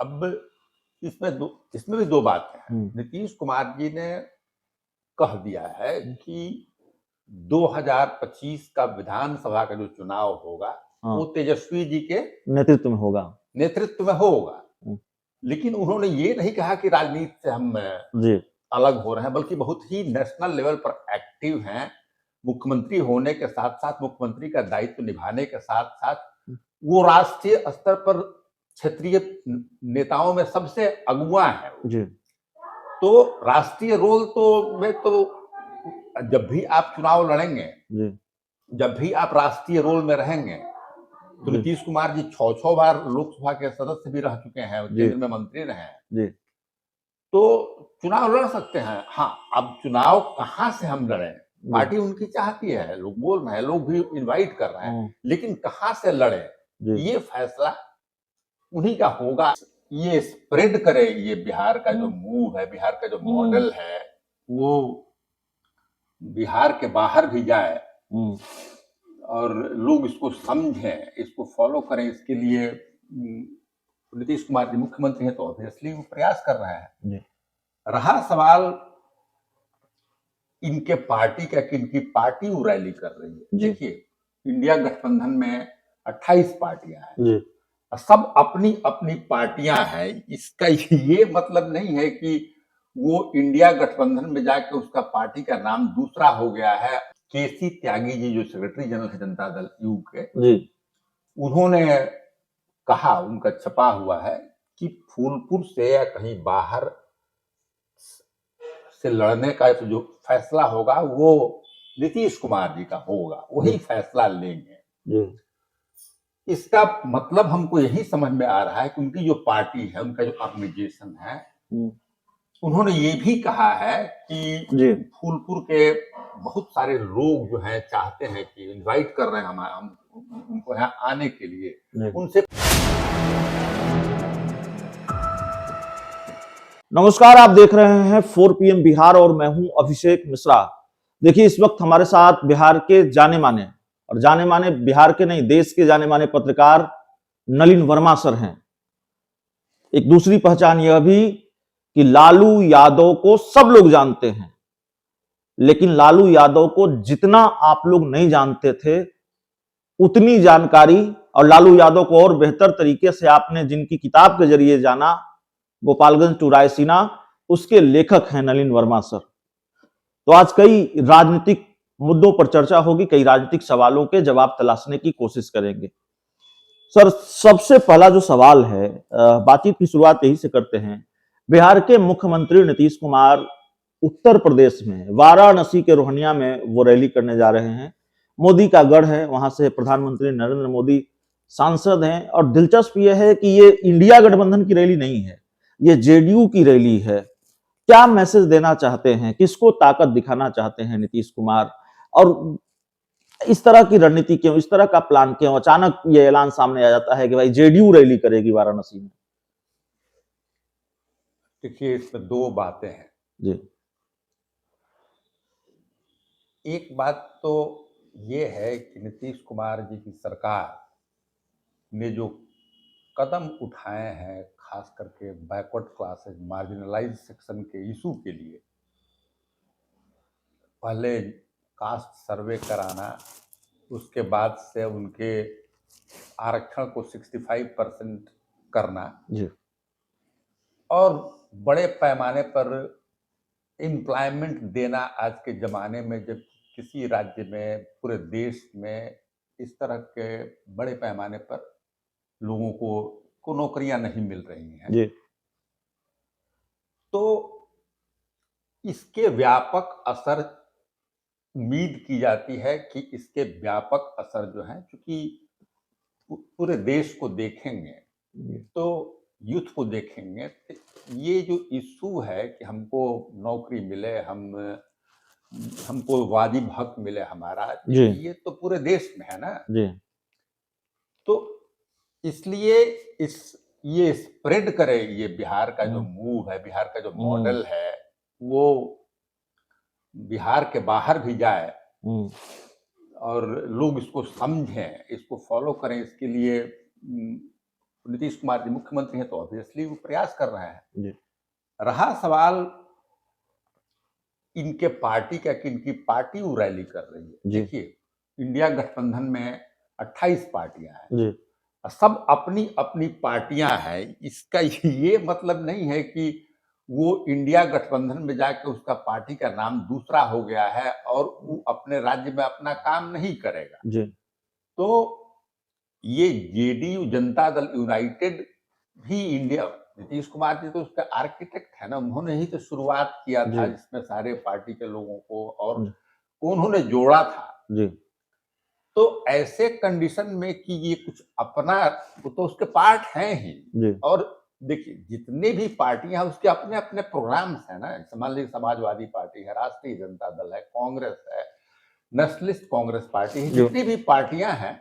अब इसमें भी दो बातें हैं। नीतीश कुमार जी ने कह दिया है कि 2025 का विधानसभा का जो चुनाव होगा वो तेजस्वी जी के नेतृत्व में होगा। लेकिन उन्होंने ये नहीं कहा कि राजनीति से हम अलग हो रहे हैं, बल्कि बहुत ही नेशनल लेवल पर एक्टिव हैं। मुख्यमंत्री होने के साथ साथ, मुख्यमंत्री का दायित्व निभाने के साथ साथ वो राष्ट्रीय स्तर पर क्षेत्रीय नेताओं में सबसे अगुआ है। तो राष्ट्रीय रोल में जब भी आप चुनाव लड़ेंगे, जब भी आप राष्ट्रीय रोल में रहेंगे, तो नीतीश कुमार जी 6 बार लोकसभा के सदस्य भी रह चुके हैं, केंद्र में मंत्री रहे हैं, तो चुनाव लड़ सकते हैं। हाँ, अब चुनाव कहां से हम लड़ें, पार्टी उनकी चाहती है, लोग बोल रहे हैं, लोग भी इनवाइट कर रहे हैं, लेकिन कहां से लड़े ये फैसला उन्हीं का होगा। ये स्प्रेड करे, ये बिहार का जो मूव है, बिहार का जो मॉडल है, वो बिहार के बाहर भी जाए और लोग इसको समझें, इसको फॉलो करें। इसके लिए नीतीश कुमार जी मुख्यमंत्री हैं तो ऑब्वियसली वो प्रयास कर रहे हैं। रहा सवाल इनके पार्टी का कि इनकी पार्टी वो रैली कर रही है। देखिए, इंडिया गठबंधन में 28 पार्टियां हैं, सब अपनी अपनी पार्टियां हैं। इसका ये मतलब नहीं है कि वो इंडिया गठबंधन में जाके उसका पार्टी का नाम दूसरा हो गया है। केसी त्यागी जी जो सेक्रेटरी जनरल है जनता दल यू के, उन्होंने कहा, उनका छपा हुआ है कि फूलपुर से या कहीं बाहर से लड़ने का जो फैसला होगा वो नीतीश कुमार जी का होगा, वही फैसला लेंगे। इसका मतलब हमको यही समझ में आ रहा है कि उनकी जो पार्टी है, उनका जो ऑर्गेनाइजेशन है, उन्होंने ये भी कहा है कि फूलपुर के बहुत सारे लोग जो हैं चाहते हैं कि इनवाइट कर रहे हैं हम उनको यहाँ आने के लिए, उनसे। नमस्कार, आप देख रहे हैं 4 PM बिहार और मैं हूं अभिषेक मिश्रा। देखिए, इस वक्त हमारे साथ बिहार के जाने माने बिहार के नहीं, देश के जाने माने पत्रकार नलिन वर्मा सर हैं। एक दूसरी पहचान यह भी कि लालू यादव को सब लोग जानते हैं, लेकिन लालू यादव को जितना आप लोग नहीं जानते थे उतनी जानकारी, और लालू यादव को और बेहतर तरीके से आपने जिनकी किताब के जरिए जाना, गोपालगंज टू रायसीना, उसके लेखक हैं नलिन वर्मा सर। तो आज कई राजनीतिक मुद्दों पर चर्चा होगी, कई राजनीतिक सवालों के जवाब तलाशने की कोशिश करेंगे। सर, सबसे पहला जो सवाल है, बातचीत की शुरुआत यही से करते हैं। बिहार के मुख्यमंत्री नीतीश कुमार उत्तर प्रदेश में वाराणसी के रोहनिया में वो रैली करने जा रहे हैं। मोदी का गढ़ है, वहां से प्रधानमंत्री नरेंद्र मोदी सांसद हैं, और दिलचस्प यह है कि ये इंडिया गठबंधन की रैली नहीं है, ये जेडीयू की रैली है। क्या मैसेज देना चाहते हैं, किसको ताकत दिखाना चाहते हैं नीतीश कुमार, और इस तरह की रणनीति क्यों, इस तरह का प्लान क्यों, अचानक ये ऐलान सामने आ जाता है कि भाई जेडीयू रैली करेगी वाराणसी में? देखिए, इसमें दो बातें हैं जी। एक बात तो ये है कि नीतीश कुमार जी की सरकार ने जो कदम उठाए हैं, खास करके बैकवर्ड क्लासेस, मार्जिनलाइज सेक्शन के इशू के लिए, पहले कास्ट सर्वे कराना, उसके बाद से उनके आरक्षण को 65% करना जी, और बड़े पैमाने पर एम्प्लॉयमेंट देना। आज के ज़माने में जब किसी राज्य में, पूरे देश में इस तरह के बड़े पैमाने पर लोगों को नौकरियां नहीं मिल रही हैं जी, तो इसके व्यापक असर उम्मीद की जाती है कि इसके व्यापक असर जो है, क्योंकि पूरे देश को देखेंगे तो यूथ को देखेंगे, तो ये जो इशू है कि हमको नौकरी मिले, हमको वाजिब हक मिले हमारा, ये तो पूरे देश में है ना जी। तो इसलिए ये स्प्रेड करे, ये बिहार का जो मूव है, बिहार का जो मॉडल है, वो बिहार के बाहर भी जाए और लोग इसको समझें, इसको फॉलो करें। इसके लिए नीतीश कुमार जी मुख्यमंत्री हैं तो ऑब्वियसली वो प्रयास कर रहे हैं। जी रहा सवाल इनके पार्टी का कि इनकी पार्टी वो रैली कर रही है। जी देखिए, इंडिया गठबंधन में 28 पार्टियां हैं जी और सब अपनी अपनी पार्टियां हैं। इसका ये मतलब नहीं है कि वो इंडिया गठबंधन में जाकर उसका पार्टी का नाम दूसरा हो गया है और वो अपने राज्य में अपना काम नहीं करेगा। जी तो ये जेडीयू जनता दल यूनाइटेड भी इंडिया, नीतीश कुमार जी तो उसका आर्किटेक्ट है ना, उन्होंने ही तो शुरुआत किया था जी जिसमें सारे पार्टी के लोगों को और जी उन्होंने जोड़ा था। जी तो ऐसे कंडीशन में कि ये कुछ अपना, वो तो उसके पार्ट हैं ही। जी और देखिए जितने भी पार्टियां हैं उसके अपने अपने प्रोग्राम्स हैं ना। मान लीजिए समाजवादी पार्टी है, राष्ट्रीय जनता दल है, कांग्रेस है, नेशनलिस्ट कांग्रेस पार्टी है, जी जितनी भी पार्टियां हैं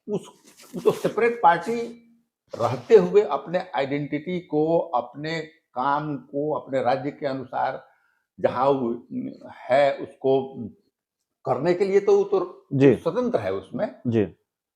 उस तो सेपरेट पार्टी रहते हुए अपने आइडेंटिटी को, अपने काम को अपने राज्य के अनुसार जहां वो है उसको करने के लिए तो वो तो जी स्वतंत्र है उसमें। जी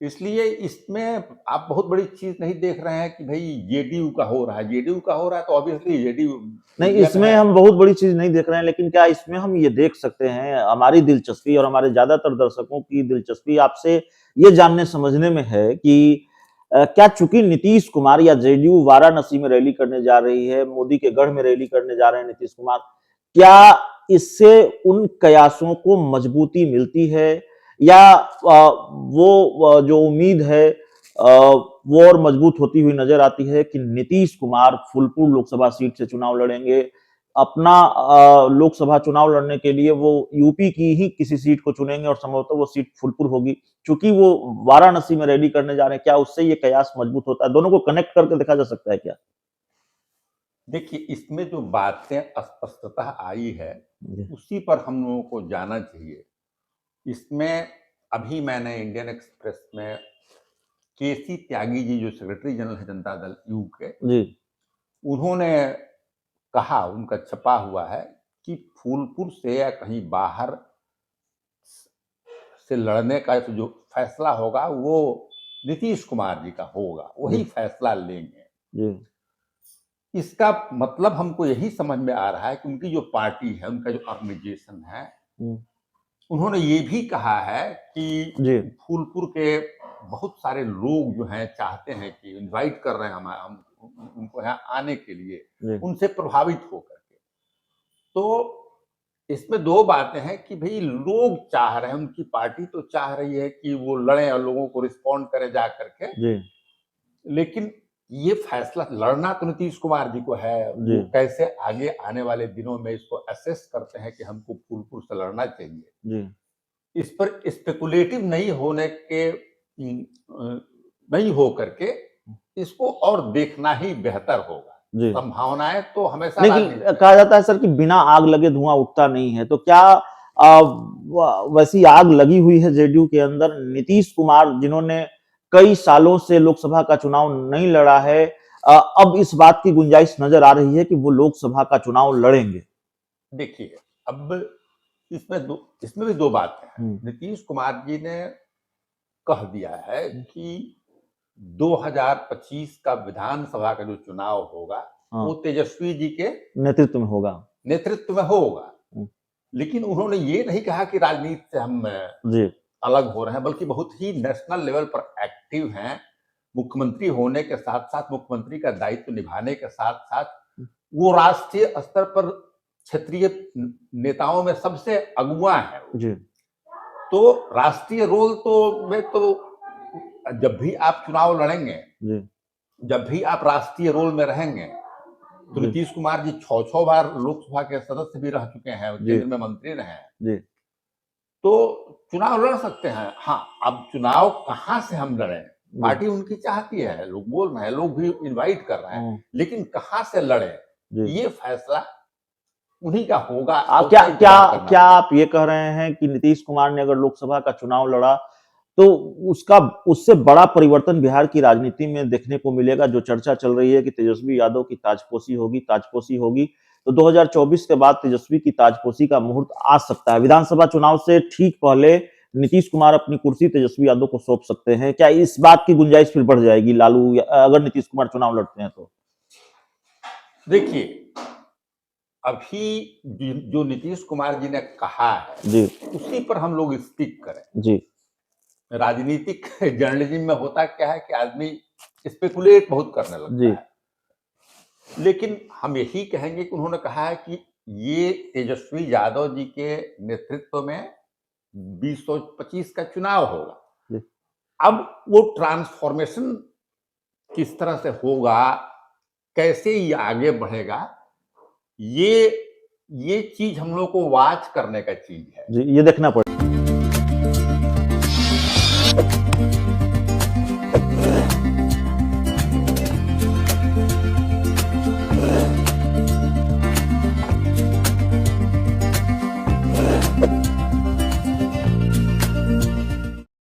इसलिए इसमें आप बहुत बड़ी चीज नहीं देख रहे हैं कि भाई जेडीयू का हो रहा है। जेडीयू का हो रहा है तो ऑब्वियसली जेडीयू नहीं, इंडिया में इसमें है। हम बहुत बड़ी चीज नहीं देख रहे हैं, लेकिन क्या इसमें हम ये देख सकते हैं, हमारी दिलचस्पी और हमारे ज्यादातर दर्शकों की दिलचस्पी आपसे ये जानने समझने में है कि क्या चूंकि नीतीश कुमार या जेडीयू वाराणसी में रैली करने जा रही है, मोदी के गढ़ में रैली करने जा रहे हैं नीतीश कुमार, क्या इससे उन कयासों को मजबूती मिलती है या वो जो उम्मीद है वो और मजबूत होती हुई नजर आती है कि नीतीश कुमार फूलपुर लोकसभा सीट से चुनाव लड़ेंगे? अपना लोकसभा चुनाव लड़ने के लिए वो यूपी की ही किसी सीट को चुनेंगे और संभवतः वो सीट फूलपुर होगी। चूंकि वो वाराणसी में रैली करने जा रहे हैं, क्या उससे ये कयास मजबूत होता है? दोनों को कनेक्ट करके देखा जा सकता है क्या? देखिए इसमें जो बातें अस्पष्टता आई है जी उसी पर हम लोगों को जाना चाहिए। इसमें अभी मैंने इंडियन एक्सप्रेस में केसी त्यागी जी जो सेक्रेटरी जनरल है जनता दल यू के, जी उन्होंने कहा, उनका छपा हुआ है कि फूलपुर से या कहीं बाहर से लड़ने का जो फैसला होगा वो नीतीश कुमार जी का होगा, जी वही फैसला लेंगे। जी इसका मतलब हमको यही समझ में आ रहा है कि उनकी जो पार्टी है, उनका जो ऑर्गेनाइजेशन है, हम्म, उन्होंने ये भी कहा है कि जी फूलपुर के बहुत सारे लोग जो हैं चाहते हैं कि इनवाइट कर रहे हैं हम उनको यहाँ आने के लिए, जी उनसे प्रभावित होकर के। तो इसमें दो बातें हैं कि भाई लोग चाह रहे हैं, उनकी पार्टी तो चाह रही है कि वो लड़े और लोगों को रिस्पॉन्ड करे जा करके, जी लेकिन ये फैसला लड़ना तो नीतीश कुमार जी को है। जी वो कैसे आगे आने वाले दिनों में इसको असेस करते हैं कि हमको फूलपुर से लड़ना चाहिए, जी इस पर स्पेकुलेटिव नहीं होने के नहीं हो करके इसको और देखना ही बेहतर होगा। जी संभावनाएं तो हमेशा लेकिन राजनीति में कहा जाता है सर कि बिना आग लगे धुआं उठता नहीं है, तो क्या वैसी आग लगी हुई है जेडीयू के अंदर? नीतीश कुमार जिन्होंने कई सालों से लोकसभा का चुनाव नहीं लड़ा है, अब इस बात की गुंजाइश नजर आ रही है कि वो लोकसभा का चुनाव लड़ेंगे। देखिए अब इसमें भी दो बातें हैं। हम्म, नीतीश कुमार जी ने कह दिया है कि 2025 का विधानसभा का जो चुनाव होगा हाँ, वो तेजस्वी जी के नेतृत्व में होगा। नेतृत्व में होगा। हम्म, लेकिन उन्होंने ये नहीं कहा कि राजनीति से हम जी अलग हो रहे हैं, बल्कि बहुत ही नेशनल लेवल पर एक्टिव हैं। मुख्यमंत्री होने के साथ साथ, मुख्यमंत्री का दायित्व निभाने के साथ साथ वो राष्ट्रीय स्तर पर क्षेत्रीय नेताओं में सबसे अगुआ है। जी तो राष्ट्रीय रोल तो में तो जब भी आप चुनाव लड़ेंगे, जी जब भी आप राष्ट्रीय रोल में रहेंगे, तो जी नीतीश कुमार जी 6 बार लोकसभा के सदस्य भी रह चुके हैं, जी केंद्र में मंत्री रहे हैं, जी तो चुनाव लड़ सकते हैं। हाँ, अब चुनाव कहाँ से हम लड़ें, जी पार्टी उनकी चाहती है, लोग बोल रहे हैं, लोग भी इनवाइट कर रहे हैं, हाँ, लेकिन कहाँ से लड़े जी ये फैसला उन्हीं का होगा। आप क्या आउटसाइड क्या करना क्या पड़ेगा। आप ये कह रहे हैं कि नीतीश कुमार ने अगर लोकसभा का चुनाव लड़ा तो उसका उससे बड़ा परिवर्तन बिहार की राजनीति में देखने को मिलेगा? जो चर्चा चल रही है कि तेजस्वी यादव की ताजपोशी होगी, तो 2024 के बाद तेजस्वी की ताजपोशी का मुहूर्त आ सकता है। विधानसभा चुनाव से ठीक पहले नीतीश कुमार अपनी कुर्सी तेजस्वी यादव को सौंप सकते हैं? क्या इस बात की गुंजाइश फिर बढ़ जाएगी लालू अगर नीतीश कुमार चुनाव लड़ते हैं तो? देखिए, अभी जो नीतीश कुमार जी ने कहा है जी उसी पर हम लोग स्टिक करें। जी राजनीतिक जर्नलिज्म में होता क्या है कि आदमी स्पेकुलेट बहुत करने लगता जी है, लेकिन हम यही कहेंगे कि उन्होंने कहा है कि ये तेजस्वी यादव जी के नेतृत्व में 2025 का चुनाव होगा। जी अब वो ट्रांसफॉर्मेशन किस तरह से होगा, कैसे ये आगे बढ़ेगा, ये चीज हम लोग को वॉच करने का चीज है। जी, ये देखना पड़ेगा।